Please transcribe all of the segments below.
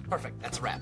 Perfect, that's a wrap.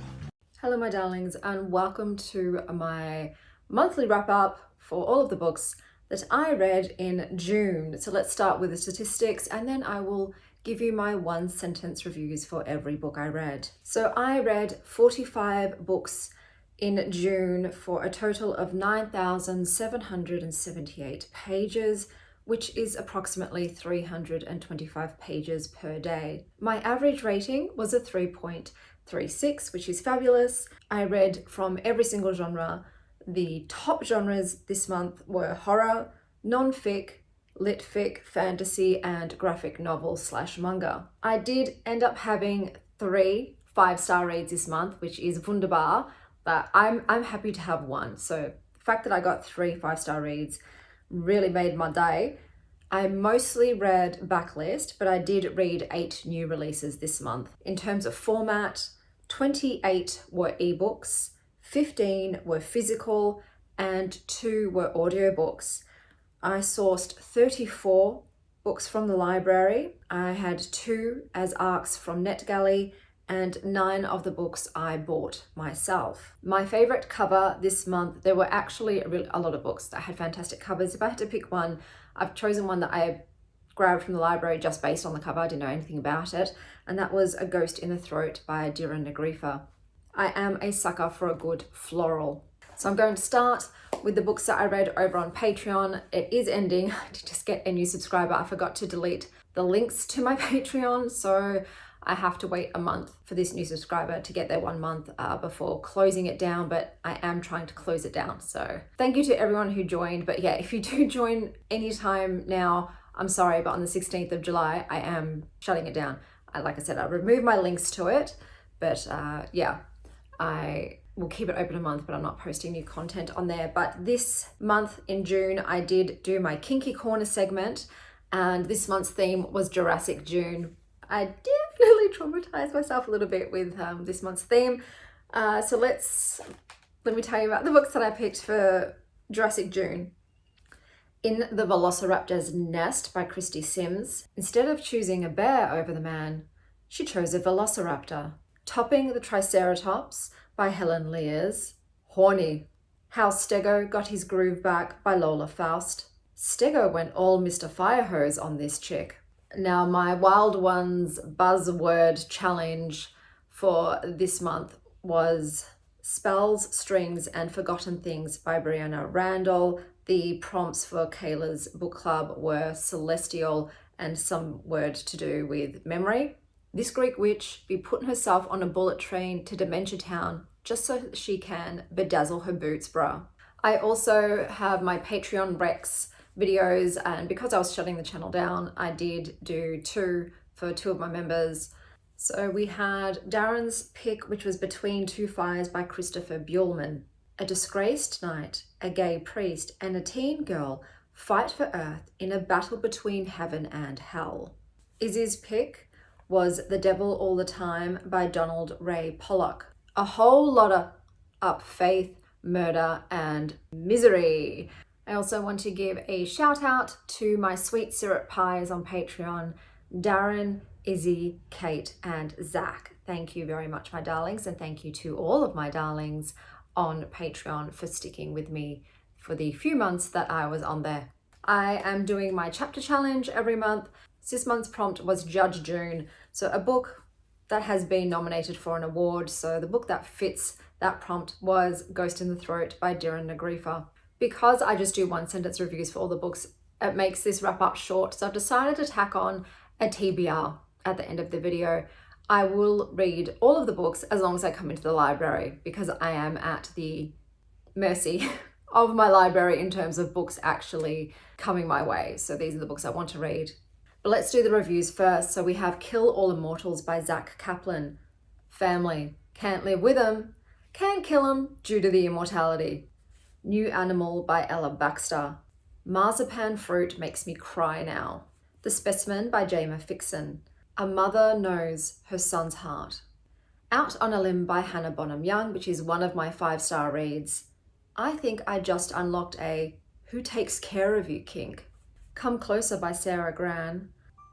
Hello my darlings, and welcome to my monthly wrap up for all of the books that I read in June. So let's start with the statistics, and then I will give you my one sentence reviews for every book I read. So I read 45 books in June for a total of 9,778 pages, which is approximately 325 pages per day. My average rating was a 3.36, which is fabulous. I read from every single genre. The top genres this month were horror, nonfic, litfic, fantasy, and graphic novel / manga. I did end up having 3 5-star reads this month, which is wunderbar, but I'm happy to have one. So the fact that I got 3 5-star reads really made my day. I mostly read backlist, but I did read 8 new releases this month. In terms of format, 28 were ebooks, 15 were physical, and 2 were audiobooks. I sourced 34 books from the library. I had 2 as ARCs from NetGalley, and 9 of the books I bought myself. My favorite cover this month, there were actually a lot of books that had fantastic covers. If I had to pick one, I've chosen one that I grabbed from the library just based on the cover. I didn't know anything about it, and that was A Ghost in the Throat by Dira Negrifa. I am a sucker for a good floral. So I'm going to start with the books that I read over on Patreon. It is ending. I did just get a new subscriber. I forgot to delete the links to my Patreon, so I have to wait a month for this new subscriber to get their 1 month before closing it down, but I am trying to close it down. So thank you to everyone who joined. But yeah, if you do join anytime now, I'm sorry, but on the 16th of July, I am shutting it down. Like I said, I removed my links to it, but yeah, I will keep it open a month, but I'm not posting new content on there. But this month in June, I did do my Kinky Corner segment, and this month's theme was Jurassic June. I definitely traumatized myself a little bit with this month's theme. So let me tell you about the books that I picked for Jurassic June. In the Velociraptor's Nest by Christy Sims. Instead of choosing a bear over the man, she chose a velociraptor. Topping the Triceratops by Helen Lears. Horny. How Stego Got His Groove Back by Lola Faust. Stego went all Mr. Firehose on this chick. Now, my Wild Ones buzzword challenge for this month was Spells, Strings, and Forgotten Things by Brianna Randall. The prompts for Kayla's book club were celestial and some word to do with memory. This Greek witch be putting herself on a bullet train to Dementia Town just so that she can bedazzle her boots, bruh. I also have my Patreon Rex videos, and because I was shutting the channel down, I did do 2 for 2 of my members. So we had Darren's pick, which was Between Two Fires by Christopher Buehlman. A disgraced knight, a gay priest, and a teen girl fight for Earth in a battle between heaven and hell. Izzy's pick was The Devil All the Time by Donald Ray Pollock. A whole lot of faith, murder, and misery. I also want to give a shout out to my sweet syrup pies on Patreon, Darren, Izzy, Kate, and Zach. Thank you very much, my darlings, and thank you to all of my darlings on Patreon for sticking with me for the few months that I was on there. I am doing my chapter challenge every month. This month's prompt was Judge June, so a book that has been nominated for an award. So the book that fits that prompt was Ghost in the Throat by Dira Negrifa. Because I just do 1 sentence reviews for all the books, it makes this wrap up short. So I've decided to tack on a TBR at the end of the video. I will read all of the books as long as I come into the library, because I am at the mercy of my library in terms of books actually coming my way. So these are the books I want to read. But let's do the reviews first. So we have Kill All Immortals by Zach Kaplan. Family. Can't live with 'em. Can't kill 'em due to the immortality. New Animal by Ella Baxter. Marzipan Fruit Makes Me Cry Now. The Specimen by Jama Fixon. A Mother Knows Her Son's Heart. Out on a Limb by Hannah Bonham Young, which is one of my 5-star reads. I think I just unlocked a Who Takes Care of You kink. Come Closer by Sarah Gran.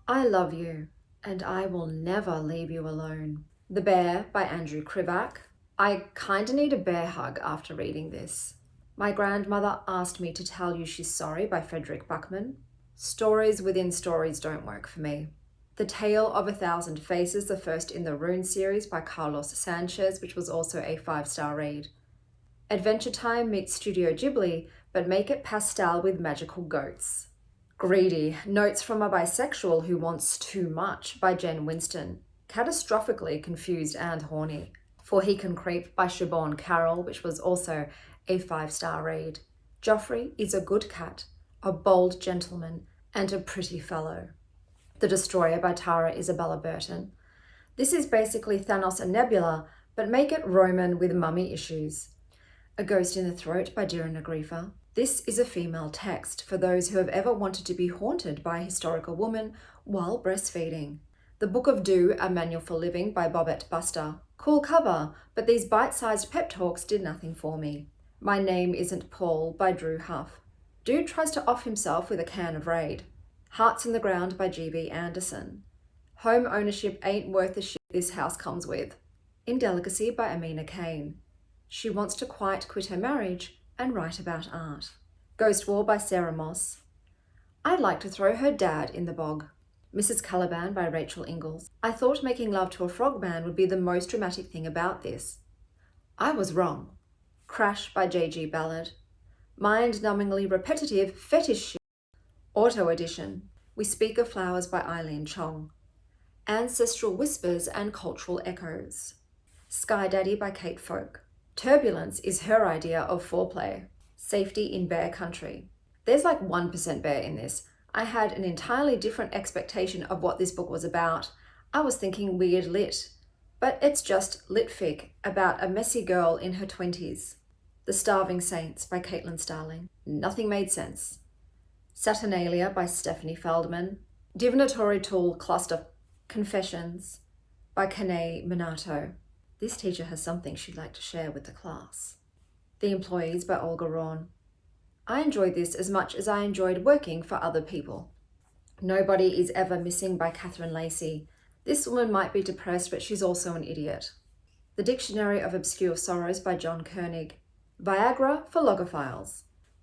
I love you, and I will never leave you alone. The Bear by Andrew Krivak. I kinda need a bear hug after reading this. My Grandmother Asked Me to Tell You She's Sorry by Frederick Buckman. Stories within stories don't work for me. The Tale of a Thousand Faces, the first in the Rune series by Carlos Sanchez, which was also a 5-star read. Adventure Time meets Studio Ghibli, but make it pastel with magical goats. Greedy, Notes from a Bisexual Who Wants Too Much by Jen Winston. Catastrophically confused and horny. For He Can Creep by Siobhan Carroll, which was also a 5-star read. Joffrey is a good cat, a bold gentleman, and a pretty fellow. The Destroyer by Tara Isabella Burton. This is basically Thanos and Nebula, but make it Roman with mummy issues. A Ghost in the Throat by Dira Nagrifa. This is a female text for those who have ever wanted to be haunted by a historical woman while breastfeeding. The Book of Do, A Manual for Living by Bobette Buster. Cool cover, but these bite-sized pep talks did nothing for me. My Name Isn't Paul by Drew Huff. Dude tries to off himself with a can of Raid. Hearts in the Ground by G.B. Anderson. Home Ownership Ain't Worth the Shit This House Comes With. Indelicacy by Amina Kane. She Wants to Quit Her Marriage and Write About Art. Ghost War by Sarah Moss. I'd like to throw her dad in the bog. Mrs. Caliban by Rachel Ingalls. I thought making love to a frogman would be the most dramatic thing about this. I was wrong. Crash by J.G. Ballard. Mind-numbingly repetitive fetish shit. Auto edition. We Speak of Flowers by Eileen Chong. Ancestral Whispers and Cultural Echoes. Sky Daddy by Kate Folk. Turbulence is her idea of foreplay. Safety in Bear Country. There's like 1% bear in this. I had an entirely different expectation of what this book was about. I was thinking weird lit, but it's just litfic about a messy girl in her 20s. The Starving Saints by Caitlin Starling. Nothing made sense. Saturnalia by Stephanie Feldman. Divinatory Tool Cluster Confessions by Kane Minato. This teacher has something she'd like to share with the class. The Employees by Olga Rawn. I enjoyed this as much as I enjoyed working for other people. Nobody is Ever Missing by Catherine Lacey. This woman might be depressed, but she's also an idiot. The Dictionary of Obscure Sorrows by John Koenig. Viagra for Logophiles.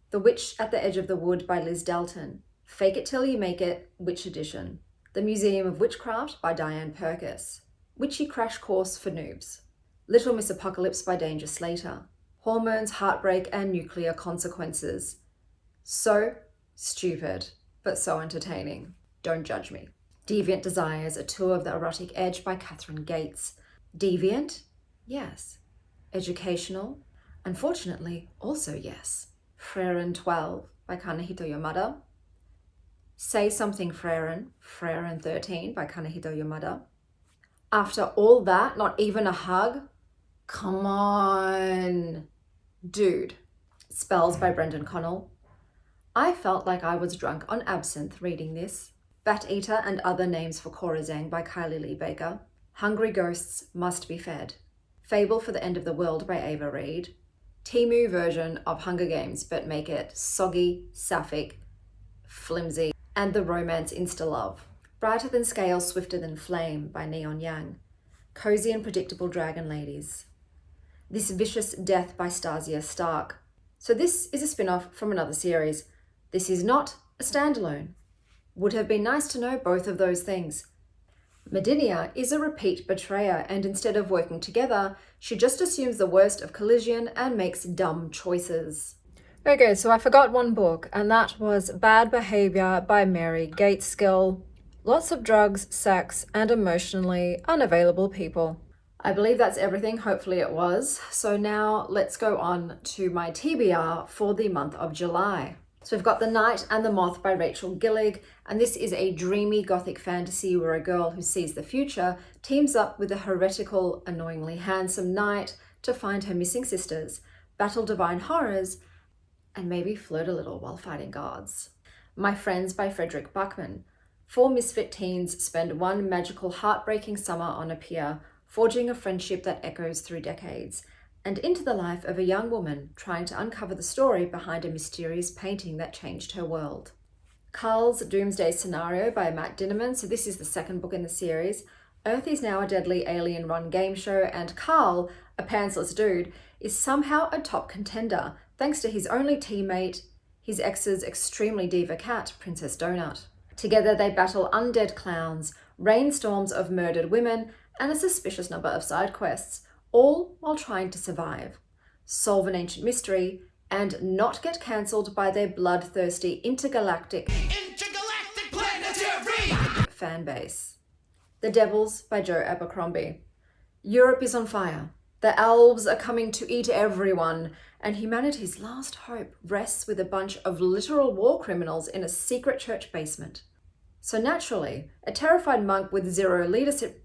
The Witch at the Edge of the Wood by Liz Dalton. Fake It Till You Make It, Witch Edition. The Museum of Witchcraft by Diane Purkis. Witchy Crash Course for Noobs. Little Miss Apocalypse by Danger Slater. Hormones, Heartbreak, and Nuclear Consequences. So stupid, but so entertaining. Don't judge me. Deviant Desires, A Tour of the Erotic Edge by Catherine Gates. Deviant? Yes. Educational? Unfortunately, also yes. Freren 12 by Kanehito Yamada. Say Something Freren 13 by Kanehito Yamada. After all that, not even a hug? Come on. Dude. Spells by Brendan Connell. I felt like I was drunk on absinthe reading this. Bat Eater and Other Names for Corazang by Kylie Lee Baker. Hungry Ghosts Must Be Fed. Fable for the End of the World by Ava Reid. Temu version of Hunger Games, but make it soggy, sapphic, flimsy, and the romance insta-love. Brighter Than Scale, Swifter Than Flame by Neon Yang. Cozy and Predictable Dragon Ladies. This Vicious Death by Stasia Stark. So this is a spin-off from another series. This is not a standalone. Would have been nice to know both of those things. Medinia is a repeat betrayer, and instead of working together, she just assumes the worst of collision and makes dumb choices. Okay, so I forgot one book, and that was Bad Behavior by Mary Gateskill. Lots of drugs, sex, and emotionally unavailable people. I believe that's everything. Hopefully it was. So now let's go on to my TBR for the month of July. So we've got The Night and the Moth by Rachel Gillig, and this is a dreamy gothic fantasy where a girl who sees the future teams up with a heretical, annoyingly handsome knight to find her missing sisters, battle divine horrors, and maybe flirt a little while fighting gods. My Friends by Frederick Buckman. 4 misfit teens spend one magical, heartbreaking summer on a pier, forging a friendship that echoes through decades, and into the life of a young woman trying to uncover the story behind a mysterious painting that changed her world. Carl's Doomsday Scenario by Matt Dinnerman. So this is the second book in the series. Earth is now a deadly alien-run game show, and Carl, a pantsless dude, is somehow a top contender thanks to his only teammate, his ex's extremely diva cat, Princess Donut. Together they battle undead clowns, rainstorms of murdered women, and a suspicious number of side quests, all while trying to survive, solve an ancient mystery, and not get cancelled by their bloodthirsty intergalactic planetary fan base. The Devils by Joe Abercrombie. Europe is on fire. The elves are coming to eat everyone, and humanity's last hope rests with a bunch of literal war criminals in a secret church basement. So naturally, a terrified monk with zero leadership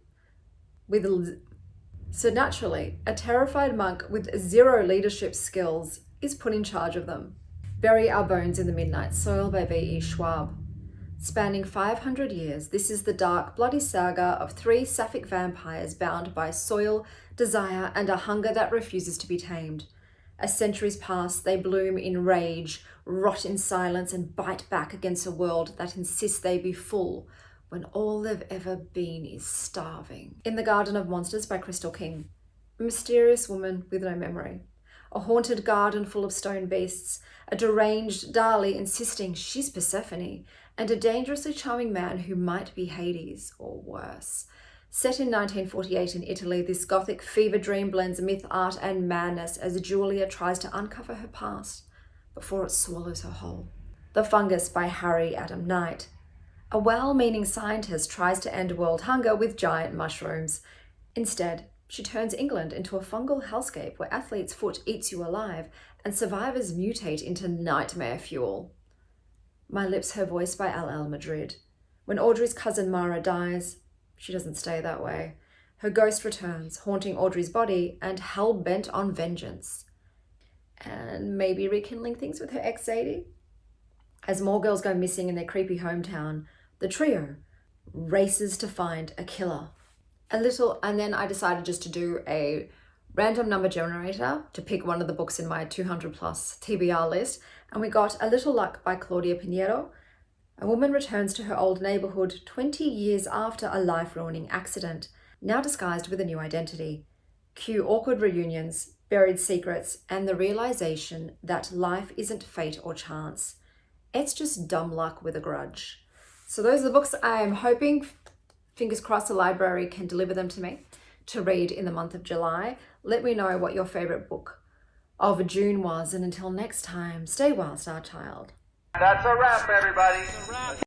skills is put in charge of them. Bury Our Bones in the Midnight Soil by V.E. Schwab. Spanning 500 years, this is the dark, bloody saga of three sapphic vampires bound by soil, desire, and a hunger that refuses to be tamed. As centuries pass, they bloom in rage, rot in silence, and bite back against a world that insists they be full, when all they've ever been is starving. In the Garden of Monsters by Crystal King. A mysterious woman with no memory. A haunted garden full of stone beasts, a deranged Dali insisting she's Persephone, and a dangerously charming man who might be Hades, or worse. Set in 1948 in Italy, this gothic fever dream blends myth, art, and madness as Julia tries to uncover her past before it swallows her whole. The Fungus by Harry Adam Knight. A well-meaning scientist tries to end world hunger with giant mushrooms. Instead, she turns England into a fungal hellscape where athlete's foot eats you alive and survivors mutate into nightmare fuel. My Lips, Her Voice by L.L. Madrid. When Audrey's cousin Mara dies, she doesn't stay that way. Her ghost returns, haunting Audrey's body and hell-bent on vengeance. And maybe rekindling things with her ex Sadie? As more girls go missing in their creepy hometown, the trio races to find a killer. And then I decided just to do a random number generator to pick one of the books in my 200 plus TBR list, and we got A Little Luck by Claudia Pinheiro. A woman returns to her old neighborhood 20 years after a life-ruining accident, now disguised with a new identity. Cue awkward reunions, buried secrets, and the realization that life isn't fate or chance. It's just dumb luck with a grudge. So those are the books I'm hoping, fingers crossed, the library can deliver them to me to read in the month of July. Let me know what your favorite book of June was, and until next time, stay well, Star Child. That's a wrap, everybody.